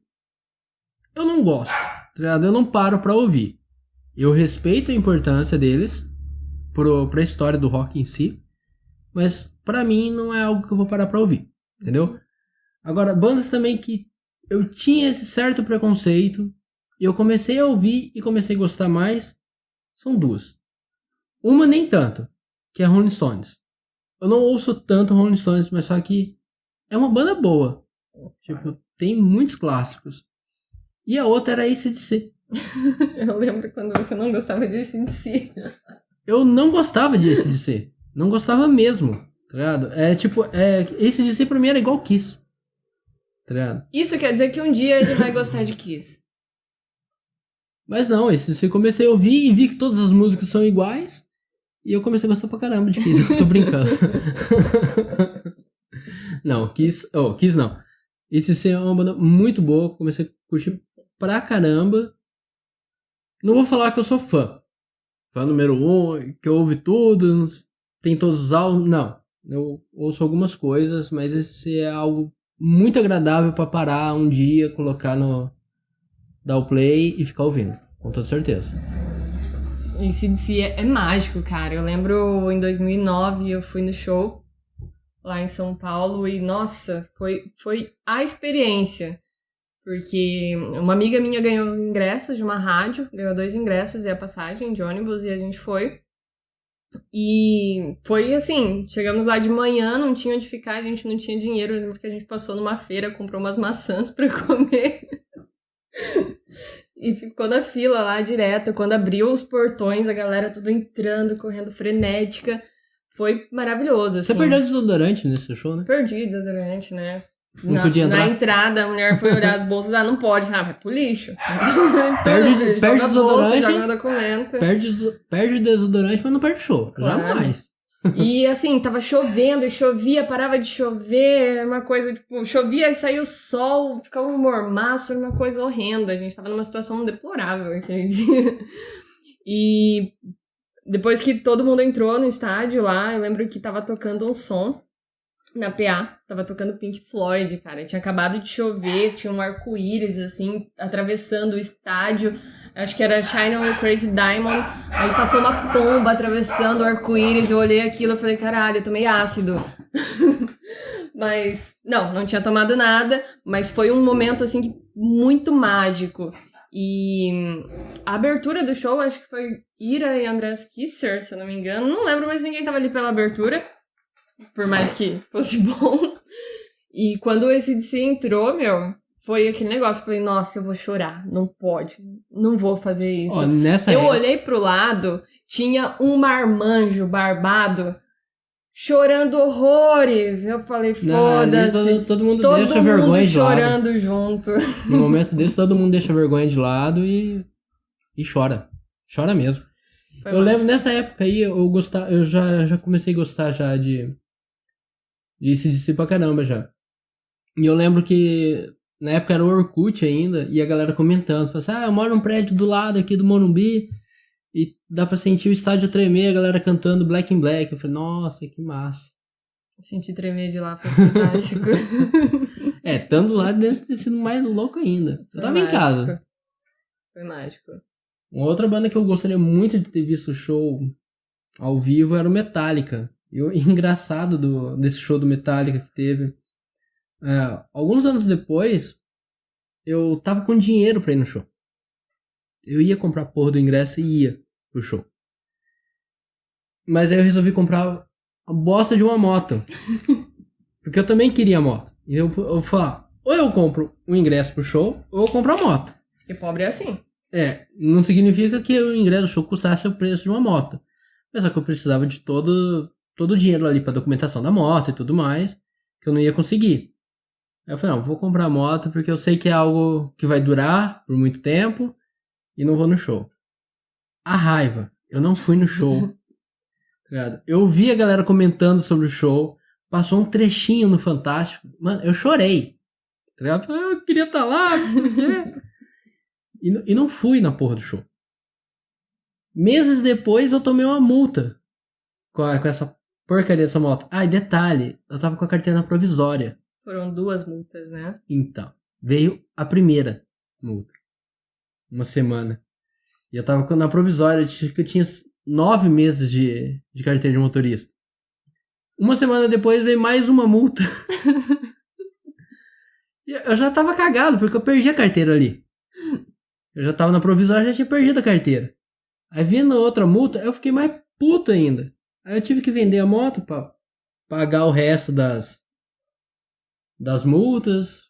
eu não gosto, tá ligado? Eu não paro pra ouvir. Eu respeito a importância deles pra história do rock em si, mas pra mim não é algo que eu vou parar pra ouvir, entendeu? Agora, bandas também que eu tinha esse certo preconceito, e eu comecei a ouvir e comecei a gostar mais, são duas. Uma nem tanto, que é Rolling Stones. Eu não ouço tanto Rolling Stones, mas só que é uma banda boa. Tipo, tem muitos clássicos. E a outra era AC/DC. Eu lembro quando você não gostava de AC/DC. Eu não gostava de AC/DC. Não gostava mesmo, tá ligado? AC/DC pra mim era igual Kiss. Tá ligado? Isso quer dizer que um dia ele vai gostar de Kiss. Mas não, AC/DC comecei a ouvir e vi que todas as músicas são iguais. E eu comecei a gostar pra caramba de Kiss. Eu tô brincando. Não, Kiss não. AC/DC é uma banda muito boa. Comecei a curtir pra caramba. Não vou falar que eu sou fã. Fã número 1, que eu ouvi tudo, tem todos os álbuns. Não. Eu ouço algumas coisas, mas esse é algo muito agradável pra parar um dia, colocar dar o play e ficar ouvindo. Com toda certeza. AC/DC é mágico, cara. Eu lembro em 2009 eu fui no show lá em São Paulo e, nossa, foi a experiência. Porque uma amiga minha ganhou os ingressos de uma rádio, ganhou 2 ingressos e a passagem de ônibus e a gente foi. E foi assim, chegamos lá de manhã, não tinha onde ficar, a gente não tinha dinheiro, eu lembro que a gente passou numa feira, comprou umas maçãs pra comer. E ficou na fila lá direto. Quando abriu os portões, a galera tudo entrando, correndo frenética. Foi maravilhoso, assim. Você perdeu desodorante nesse show, né? Perdi desodorante, né? Não podia entrar? Na entrada, a mulher foi olhar as bolsas. Não pode. Vai pro lixo. Perde joga desodorante. bolsa, joga documento. Perde desodorante, mas não perde show. Claro. Jamais. E assim, tava chovendo e chovia, parava de chover, uma coisa, tipo, chovia e saiu o sol, ficava um mormaço, era uma coisa horrenda. A gente tava numa situação deplorável aquele dia. E depois que todo mundo entrou no estádio lá, eu lembro que tava tocando um som na PA, tava tocando Pink Floyd, cara. Tinha acabado de chover, tinha um arco-íris, assim, atravessando o estádio. Acho que era Shine on a Crazy Diamond. Aí passou uma pomba atravessando o arco-íris. Eu olhei aquilo e falei, caralho, eu tomei ácido. Mas, não tinha tomado nada, mas foi um momento, assim, muito mágico. E a abertura do show, acho que foi Ira e Andreas Kisser, se eu não me engano. Não lembro, mas ninguém tava ali pela abertura, por mais que fosse bom. E quando o AC/DC entrou, foi aquele negócio. Eu falei, nossa, eu vou chorar. Não pode. Não vou fazer isso. Eu olhei pro lado, tinha um marmanjo barbado chorando horrores. Eu falei, foda-se. Todo mundo deixa vergonha de lado. Chorando junto. No momento desse, todo mundo deixa vergonha de lado e chora. Chora mesmo. Eu lembro, nessa época aí, eu já comecei a gostar já de AC/DC pra caramba já. E eu lembro que na época era o Orkut ainda, e a galera comentando, falando assim, eu moro num prédio do lado aqui do Morumbi, e dá pra sentir o estádio tremer, a galera cantando Black in Black. Eu falei, nossa, que massa. Sentir tremer de lá foi fantástico. Estando lá deve ter sido mais louco ainda. Eu tava em casa. Foi mágico. Uma outra banda que eu gostaria muito de ter visto o show ao vivo era o Metallica. Engraçado desse show do Metallica que teve. Alguns anos depois, eu tava com dinheiro pra ir no show. Eu ia comprar a porra do ingresso e ia pro show. Mas aí eu resolvi comprar a bosta de uma moto. Porque eu também queria moto. E eu falei, ou eu compro o ingresso pro show, ou eu compro a moto. Porque pobre é assim. Não significa que o ingresso do show custasse o preço de uma moto. Mas só que eu precisava de todo o dinheiro ali pra documentação da moto e tudo mais, que eu não ia conseguir. Aí eu falei, não, vou comprar a moto porque eu sei que é algo que vai durar por muito tempo e não vou no show. A raiva. Eu não fui no show. Eu vi a galera comentando sobre o show, passou um trechinho no Fantástico. Mano, eu chorei. Eu queria estar lá, por quê? E não fui na porra do show. Meses depois eu tomei uma multa com essa porcaria dessa moto. E detalhe, eu tava com a carteira provisória. Foram 2 multas, né? Então, veio a primeira multa. Uma semana. E eu tava na provisória, eu tinha 9 meses de carteira de motorista. Uma semana depois veio mais uma multa. Eu já tava cagado, porque eu perdi a carteira ali. Eu já tava na provisória, já tinha perdido a carteira. Aí vindo outra multa, eu fiquei mais puto ainda. Aí eu tive que vender a moto pra pagar o resto das multas.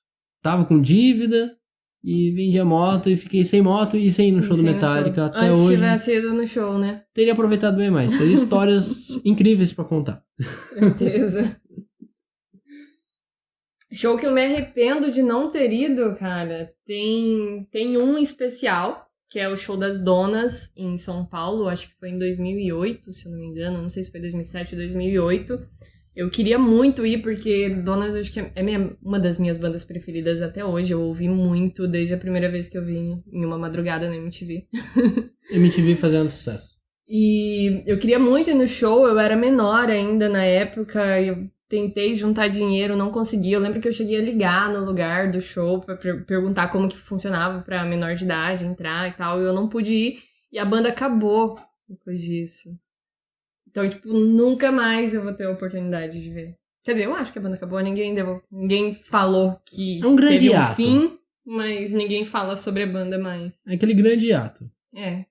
Tava com dívida. E vendi a moto e fiquei sem moto e sem ir no show do Metallica até Antes hoje. Se tivesse ido no show, né? Teria aproveitado bem mais. Teria histórias incríveis pra contar. Certeza. Show que eu me arrependo de não ter ido, cara. Tem um especial, que é o Show das Donas em São Paulo. Acho que foi em 2008, se eu não me engano. Não sei se foi 2007 ou 2008. Eu queria muito ir, porque Donas acho que é uma das minhas bandas preferidas até hoje. Eu ouvi muito desde a primeira vez que eu vim em uma madrugada na MTV. MTV fazendo sucesso. E eu queria muito ir no show, eu era menor ainda na época, eu tentei juntar dinheiro, não consegui. Eu lembro que eu cheguei a ligar no lugar do show pra perguntar como que funcionava pra menor de idade entrar e tal, e eu não pude ir, e a banda acabou depois disso. Então, nunca mais eu vou ter a oportunidade de ver. Quer dizer, eu acho que a banda acabou, ninguém falou que é um grande teve hiato. Fim, mas ninguém fala sobre a banda mais. É aquele grande hiato. É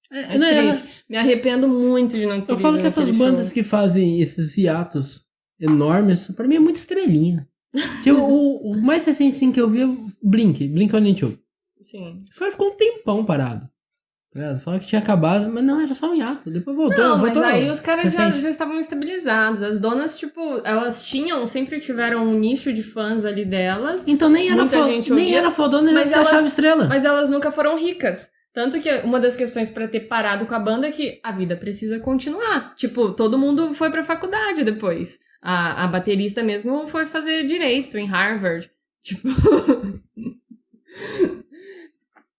triste. Me arrependo muito de não ter Eu falo que essas bandas que fazem esses hiatos enormes, pra mim é muito estrelinha. o mais recente sim, que eu vi é o Blink-182. Sim. Os caras ficou um tempão parado. Falaram que tinha acabado, mas não, era só um hiato. Depois voltou. Não, mas aí os caras já estavam estabilizados. As donas, elas sempre tiveram um nicho de fãs ali delas. Então nem era fodona, mas elas achava estrela. Mas elas nunca foram ricas. Tanto que uma das questões pra ter parado com a banda é que a vida precisa continuar. Todo mundo foi pra faculdade depois. A baterista mesmo foi fazer direito em Harvard.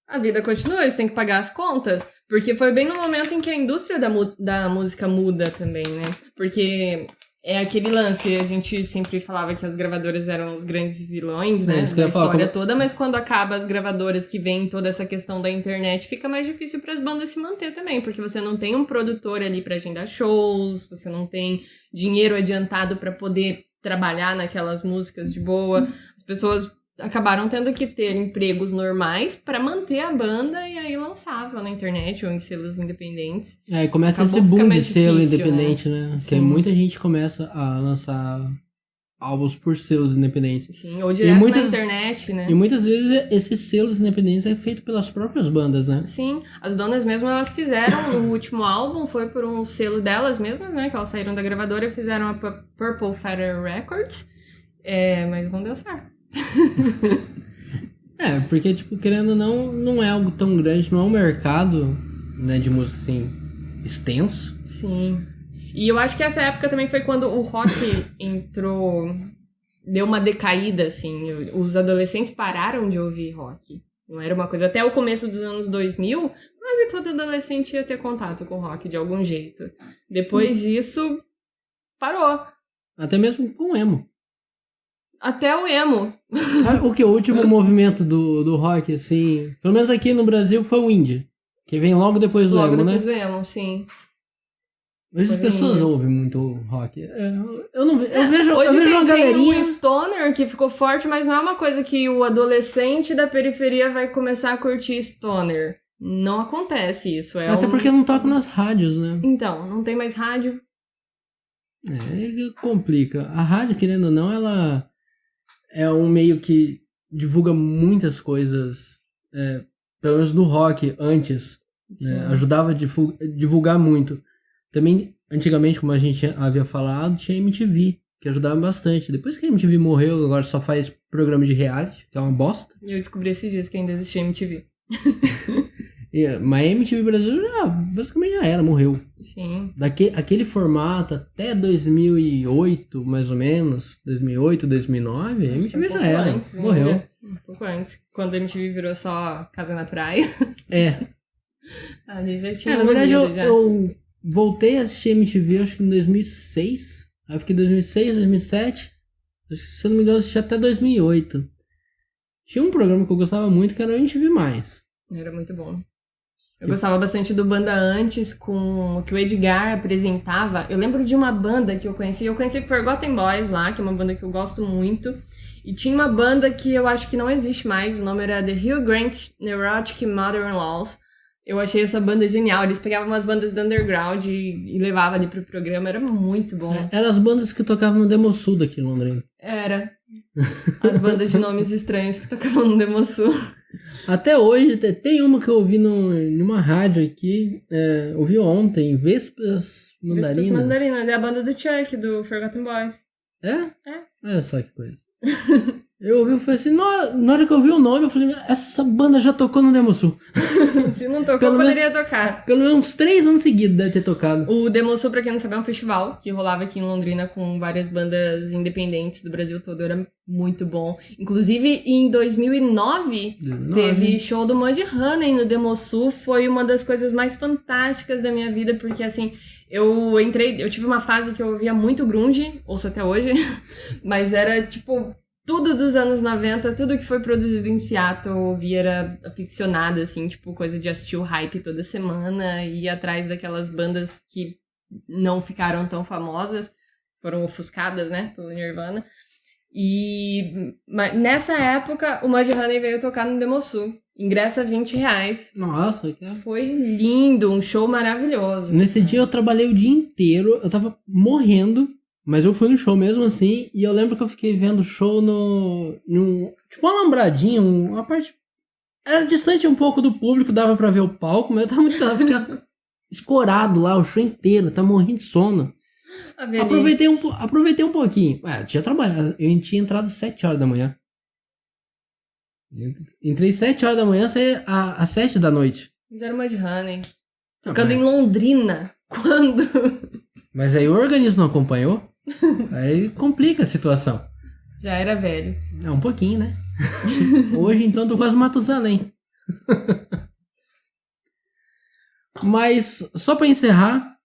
A vida continua, eles têm que pagar as contas. Porque foi bem no momento em que a indústria da música muda também, né? Porque é aquele lance, a gente sempre falava que as gravadoras eram os grandes vilões, né? Da história toda, mas quando acaba as gravadoras que vem toda essa questão da internet, fica mais difícil para as bandas se manter também, porque você não tem um produtor ali para agendar shows, você não tem dinheiro adiantado para poder trabalhar naquelas músicas de boa. As pessoas acabaram tendo que ter empregos normais pra manter a banda e aí lançava na internet ou em selos independentes. Aí começa Acabou esse boom ficando de mais selo difícil, independente, né? Que Sim. muita gente começa a lançar álbuns por selos independentes. Sim, ou direto muitas- na internet, né? E muitas vezes esses selos independentes é feito pelas próprias bandas, né? Sim, as donas mesmo, elas fizeram o último álbum, foi por um selo delas mesmas, né? Que elas saíram da gravadora e fizeram a Purple Feather Records. Mas não deu certo. Porque, tipo, querendo ou não é algo tão grande, não é um mercado, né, de música, assim, extenso. Sim. E eu acho que essa época também foi quando o rock entrou... Deu uma decaída, assim. Os adolescentes pararam de ouvir rock. Não era uma coisa... Até o começo dos anos 2000, quase todo adolescente ia ter contato com rock de algum jeito. Depois disso, parou. Até mesmo com emo. Até o emo. O que? O último movimento do rock, assim, pelo menos aqui no Brasil, foi o indie. Que vem logo depois do Logo emo, depois né? do emo, sim. Hoje as Foi pessoas indie. ouvem muito rock. Eu não eu vejo Hoje uma tem galerinha... o stoner que ficou forte, mas não é uma coisa que o adolescente da periferia vai começar a curtir stoner. Não acontece isso. Até porque não toca nas rádios, né? Então, não tem mais rádio. Complica. A rádio, querendo ou não, ela é um meio que divulga muitas coisas, pelo menos no rock, antes. Né? Ajudava a divulgar muito. Também, antigamente, como a gente havia falado, tinha MTV, que ajudava bastante. Depois que a MTV morreu, agora só faz programa de reality, que é uma bosta. E eu descobri esses dias que ainda existia MTV. Mas a MTV Brasil basicamente já era, morreu. Sim. Aquele formato até 2008, mais ou menos, 2008, 2009, a MTV já era, Antes, morreu. ainda. Um pouco antes, quando a MTV virou só Casa na Praia. Ali já tinha Na verdade, morrido já. eu voltei a assistir MTV, acho que em 2006. Aí eu fiquei em 2006, 2007. Acho que, se eu não me engano, eu assisti até 2008. Tinha um programa que eu gostava muito, que era o MTV+. Era muito bom. Eu gostava bastante do Banda Antes, com o que o Edgar apresentava. Eu lembro de uma banda que eu conheci. Eu conheci Forgotten Boys lá, que é uma banda que eu gosto muito. E tinha uma banda que eu acho que não existe mais. O nome era The Hugh Grant Neurotic Mother-in-Laws. Eu achei essa banda genial. Eles pegavam umas bandas do underground e levavam ali pro programa. Era muito bom. Eram as bandas que tocavam no Demosul daqui em Londrina. Era. As bandas de nomes estranhos que tocavam no Demosul. Até hoje, tem uma que eu ouvi numa rádio aqui, ouvi ontem, Vespas Mandarinas. Vespas Mandarinas, é a banda do Chuck, do Forgotten Boys. É? Olha só que coisa. Eu ouvi e falei assim, na hora que eu vi o nome, eu falei, essa banda já tocou no Demosul. Se não tocou, poderia tocar. Pelo menos uns 3 anos seguidos deve ter tocado. O Demosul, pra quem não sabe, é um festival que rolava aqui em Londrina com várias bandas independentes do Brasil todo. Era muito bom. Inclusive, em 2009, teve show do Mudhoney no Demosul. Foi uma das coisas mais fantásticas da minha vida, porque assim, eu tive uma fase que eu ouvia muito grunge, ouço até hoje, mas era tipo... Tudo dos anos 90, tudo que foi produzido em Seattle, eu ouvia, era aficionada, assim, tipo, coisa de assistir o hype toda semana, e ir atrás daquelas bandas que não ficaram tão famosas, foram ofuscadas, né, pelo Nirvana. E nessa época, o Mudhoney veio tocar no Demosul. Ingresso a R$20. Nossa, cara. Foi lindo, um show maravilhoso. Nesse dia eu trabalhei o dia inteiro, eu tava morrendo. Mas eu fui no show mesmo assim, e eu lembro que eu fiquei vendo o show tipo uma alambradinha, uma parte... Era distante um pouco do público, dava pra ver o palco, mas eu tava muito cansado, ficar escorado lá o show inteiro, tava morrendo de sono. Aproveitei um pouquinho. Tinha trabalhado, eu tinha entrado às 7 horas da manhã. Entrei às 7 horas da manhã, saí às 7 da noite. Mas era o Mudhoney. Tocando em Londrina. Quando? Mas aí o organismo não acompanhou. Aí complica a situação. Já era velho. Um pouquinho, né? Hoje, então, tô quase Matusalém. Mas, só pra encerrar,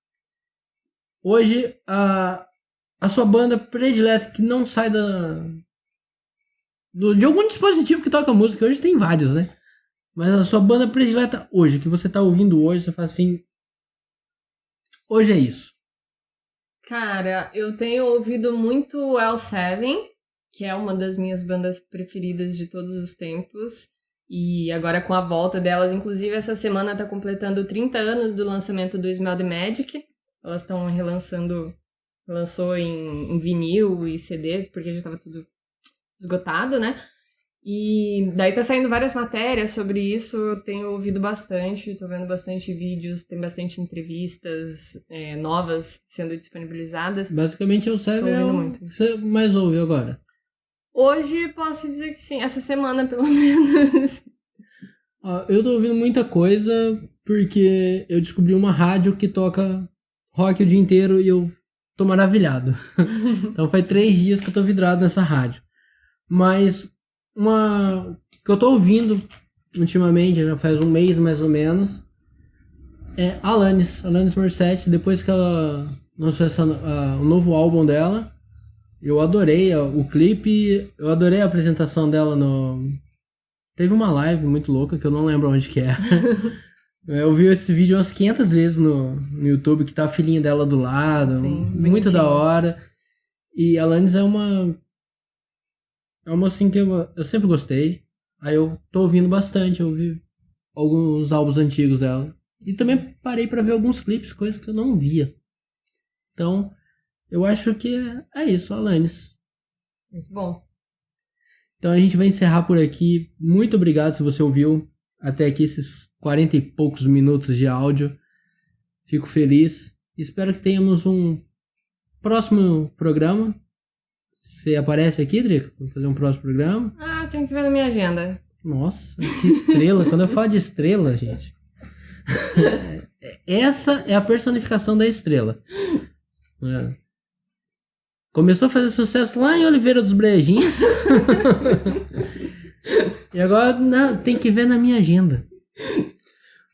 hoje, a sua banda predileta que não sai de algum dispositivo que toca música, hoje tem vários, né? Mas a sua banda predileta hoje, que você tá ouvindo hoje, você fala assim, hoje é isso. Cara, eu tenho ouvido muito L7, que é uma das minhas bandas preferidas de todos os tempos. E agora com a volta delas, inclusive essa semana tá completando 30 anos do lançamento do Smell the Magic. Elas estão relançando, lançou em vinil e CD, porque já tava tudo esgotado, né? E daí tá saindo várias matérias sobre isso, eu tenho ouvido bastante, tô vendo bastante vídeos, tem bastante entrevistas novas sendo disponibilizadas. Basicamente, o Seven é ouvindo o muito. que você mais ouve agora. Hoje posso dizer que sim, essa semana pelo menos. Eu tô ouvindo muita coisa porque eu descobri uma rádio que toca rock o dia inteiro e eu tô maravilhado. Então faz 3 dias que eu tô vidrado nessa rádio. Mas uma que eu tô ouvindo ultimamente, já faz um mês mais ou menos, é Alanis Morissette. Depois que ela lançou o novo álbum dela, eu adorei o clipe, eu adorei a apresentação dela no... Teve uma live muito louca que eu não lembro onde que é. Eu vi esse vídeo umas 500 vezes no YouTube, que tá a filhinha dela do lado. Sim, muito bonitinho. da hora. E a Alanis é uma assim que eu sempre gostei. Aí eu tô ouvindo bastante, eu ouvi alguns álbuns antigos dela. E também parei pra ver alguns clipes, coisas que eu não via. Então, eu acho que é isso, Alanis. Muito bom. Então a gente vai encerrar por aqui. Muito obrigado se você ouviu até aqui esses 40 e poucos minutos de áudio. Fico feliz. Espero que tenhamos um próximo programa. Você aparece aqui, Drico? Vou fazer um próximo programa. Tenho que ver na minha agenda. Nossa, que estrela. Quando eu falo de estrela, gente... Essa é a personificação da estrela. Começou a fazer sucesso lá em Oliveira dos Brejinhos. E agora tem que ver na minha agenda.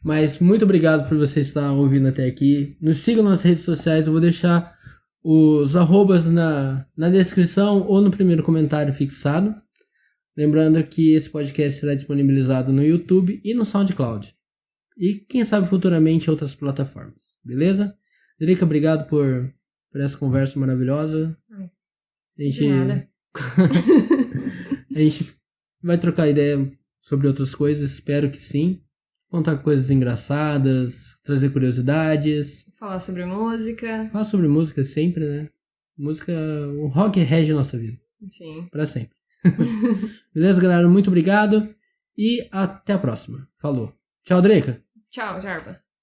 Mas muito obrigado por você estar ouvindo até aqui. Nos sigam nas redes sociais. Eu vou deixar os arrobas na descrição ou no primeiro comentário fixado. Lembrando que esse podcast será disponibilizado no YouTube e no SoundCloud. E quem sabe futuramente outras plataformas. Beleza? Drica, obrigado por essa conversa maravilhosa. De nada. A gente vai trocar ideia sobre outras coisas, espero que sim. Contar coisas engraçadas, trazer curiosidades. Falar sobre música. Falar sobre música sempre, né? Música, o rock rege a nossa vida. Sim. Pra sempre. Beleza, galera? Muito obrigado. E até a próxima. Falou. Tchau, Drica. Tchau, Jarbas.